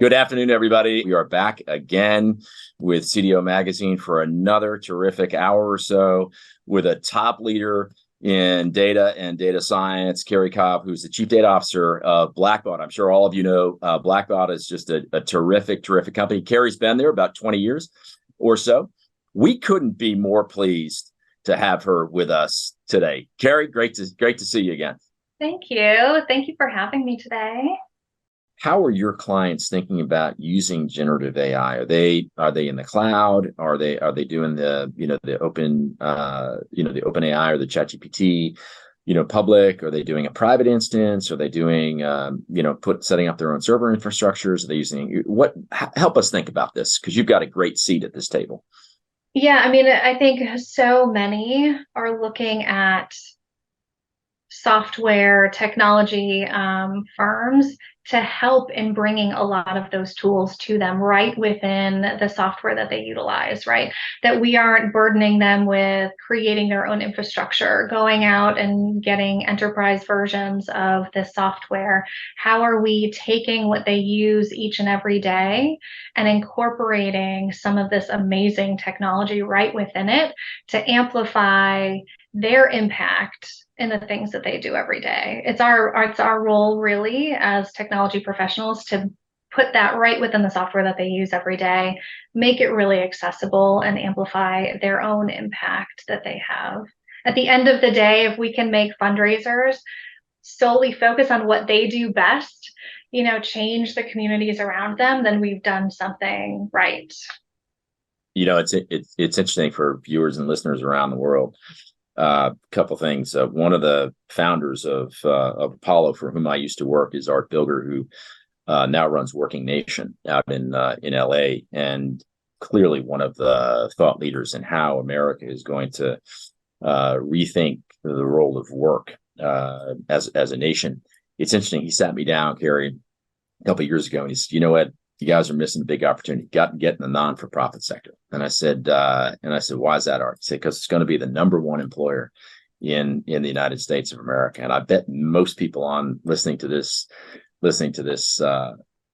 Good afternoon, everybody. We are back again with CDO Magazine for another terrific hour or so with a top leader in data and data science, Carrie Cobb, who's the Chief Data Officer of Blackbaud. I'm sure all of you know Blackbaud is just a terrific company. Carrie's been there about 20 years or so. We couldn't be more pleased to have her with us today. Carrie, great to see you again. Thank you. Thank you for having me today. How are your clients thinking about using generative AI? Are they in the cloud? Are they doing the open the open AI or the ChatGPT public? Are they doing a private instance? Are they doing setting up their own server infrastructures? Are they using what? Help us think about this, because you've got a great seat at this table. Yeah, I mean, I think so many are looking at software technology firms to help in bringing a lot of those tools to them right within the software that they utilize, right? That we aren't burdening them with creating their own infrastructure, going out and getting enterprise versions of the software. How are we taking what they use each and every day and incorporating some of this amazing technology right within it to amplify their impact in the things that they do every day? It's our role really as technology professionals to put that right within the software that they use every day, make it really accessible and amplify their own impact that they have. At the end of the day, if we can make fundraisers solely focus on what they do best, change the communities around them, then we've done something right. It's interesting for viewers and listeners around the world. Couple things. One of the founders of Apollo, for whom I used to work, is Art Bilger, who now runs Working Nation out in LA, and clearly one of the thought leaders in how America is going to rethink the role of work as a nation. It's interesting. He sat me down, Carrie, a couple of years ago, and he said, "You know what? You guys are missing a big opportunity. Get in the non-for-profit sector." And I said, "Why is that, Art?" He said, "Because it's going to be the number one employer in the United States of America." And I bet most people on listening to this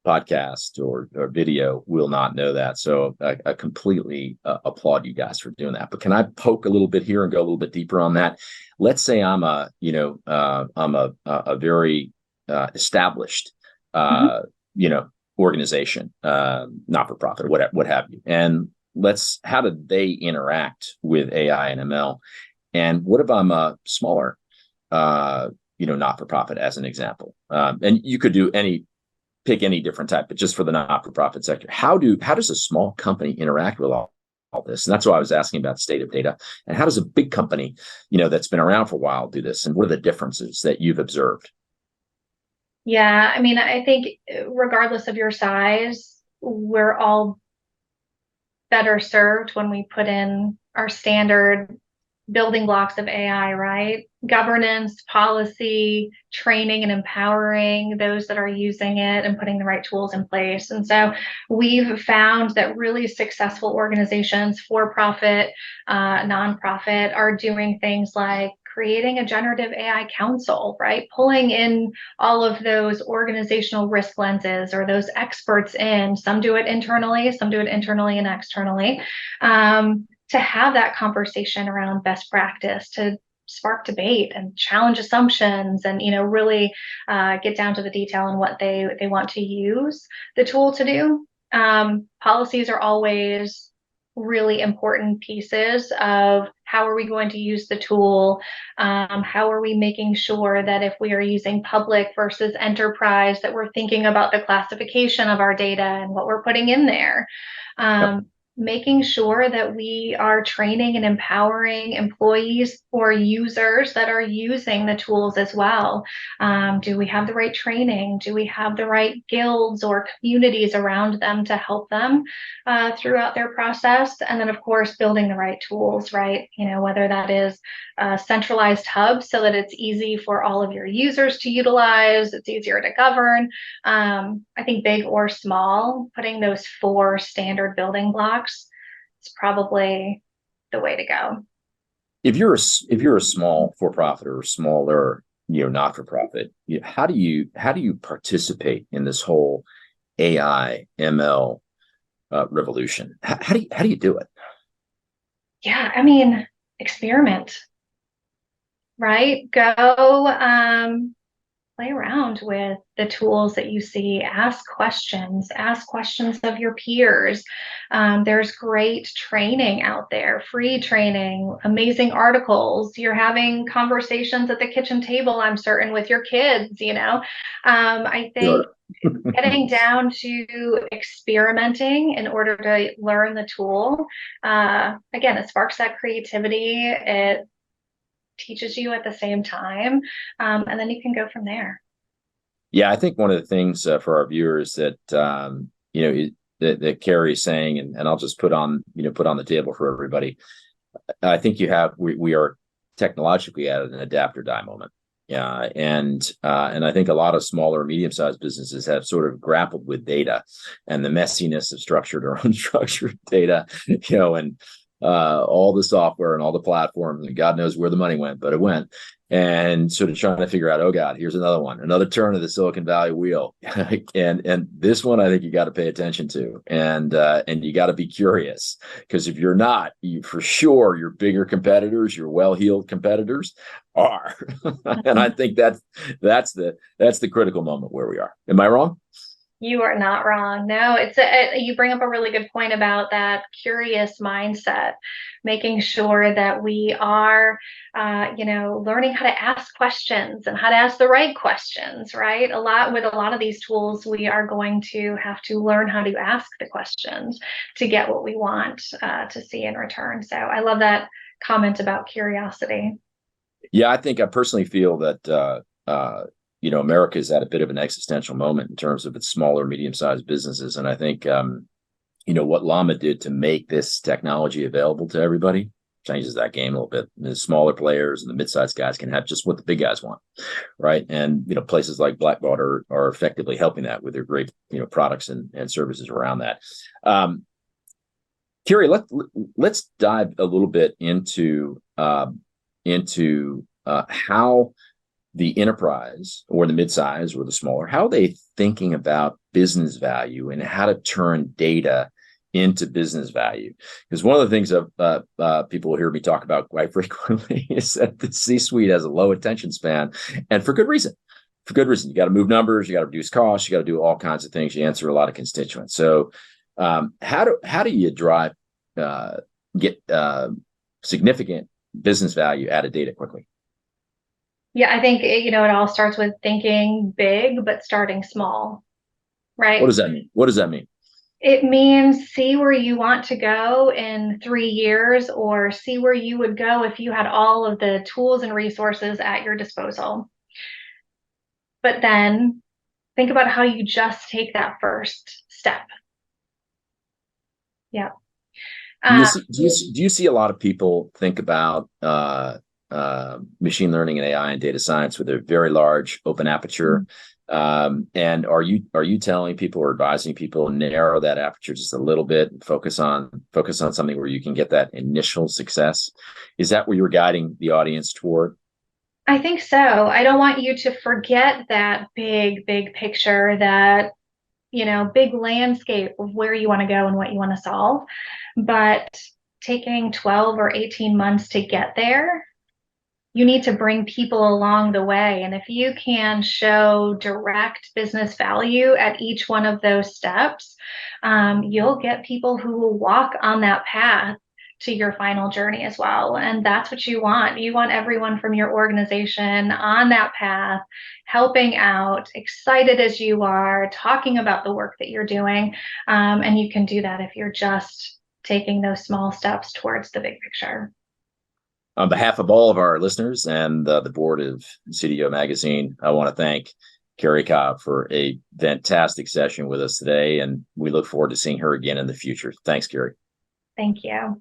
podcast or video will not know that. So I completely applaud you guys for doing that. But can I poke a little bit here and go a little bit deeper on that? Let's say I'm a very established organization, not for profit, what have you, and how do they interact with AI and ML? And what if I'm a smaller, not for profit, as an example? And you could pick any different type, but just for the not for profit sector, how does a small company interact with all this? And that's why I was asking about state of data. And how does a big company, that's been around for a while, do this? And what are the differences that you've observed? Yeah, I mean, I think regardless of your size, we're all better served when we put in our standard building blocks of AI, right? Governance, policy, training, and empowering those that are using it and putting the right tools in place. And so we've found that really successful organizations, for-profit, nonprofit, are doing things like creating a generative AI council, right? Pulling in all of those organizational risk lenses or those experts in. Some do it internally and externally, to have that conversation around best practice, to spark debate and challenge assumptions, and really get down to the detail on what they want to use the tool to do. Policies are always really important pieces of how are we going to use the tool, how are we making sure that if we are using public versus enterprise, that we're thinking about the classification of our data and what we're putting in there. Making sure that we are training and empowering employees or users that are using the tools as well. Do we have the right training? Do we have the right guilds or communities around them to help them throughout their process? And then, of course, building the right tools, right? Whether that is a centralized hub so that it's easy for all of your users to utilize, it's easier to govern. I think big or small, putting those 4 standard building blocks is probably the way to go. If you're a small for-profit or smaller, not-for-profit, how do you participate in this whole AI, ML revolution. How do you do it? Yeah, I mean, experiment, right? Go play around with the tools that you see. Ask questions of your peers. There's great training out there, free training, amazing articles. You're having conversations at the kitchen table, I'm certain, with your kids, you know. I think Sure. getting down to experimenting in order to learn the tool, again, it sparks that creativity. It teaches you at the same time, and then you can go from there. Yeah, I think one of the things for our viewers that that Carrie is saying, and I'll just put on the table for everybody. I think we are technologically at an adapt or die moment. Yeah, and I think a lot of smaller, medium-sized businesses have sort of grappled with data and the messiness of structured or unstructured data, and all the software and all the platforms, and God knows where the money went, but it went. And sort of trying to figure out, oh God, here's another turn of the Silicon Valley wheel, and this one I think you got to pay attention to, and you got to be curious, because if you're not, for sure your bigger competitors, your well-heeled competitors, are, and I think that's the critical moment where we are. Am I wrong? You are not wrong. No, you bring up a really good point about that curious mindset, making sure that we are, learning how to ask questions and how to ask the right questions, right? With a lot of these tools, we are going to have to learn how to ask the questions to get what we want to see in return. So I love that comment about curiosity. Yeah, I personally feel that America is at a bit of an existential moment in terms of its smaller, medium-sized businesses, and I think what Llama did to make this technology available to everybody changes that game a little bit. The smaller players and the mid-sized guys can have just what the big guys want, right? And places like Blackbaud are effectively helping that with their great products and services around that. Carrie, let's dive a little bit into how the enterprise or the midsize or the smaller, how are they thinking about business value and how to turn data into business value? Because one of the things that people hear me talk about quite frequently is that the C-suite has a low attention span, and for good reason. For good reason. You got to move numbers, you got to reduce costs, you got to do all kinds of things. You answer a lot of constituents. So, how do you drive get significant business value out of data quickly? Yeah, I think it all starts with thinking big but starting small, right? What does that mean? What does that mean? It means see where you want to go in 3 years, or see where you would go if you had all of the tools and resources at your disposal. But then think about how you just take that first step. Yeah. Do you see a lot of people think about machine learning and AI and data science with a very large open aperture? And are you telling people or advising people narrow that aperture just a little bit and focus on something where you can get that initial success? Is that where you're guiding the audience toward? I think so. I don't want you to forget that big picture, that big landscape of where you want to go and what you want to solve. But taking 12 or 18 months to get there, you need to bring people along the way. And if you can show direct business value at each one of those steps, you'll get people who will walk on that path to your final journey as well. And that's what you want. You want everyone from your organization on that path, helping out, excited as you are, talking about the work that you're doing. And you can do that if you're just taking those small steps towards the big picture. On behalf of all of our listeners and the board of CDO Magazine, I want to thank Carrie Cobb for a fantastic session with us today, and we look forward to seeing her again in the future. Thanks, Carrie. Thank you.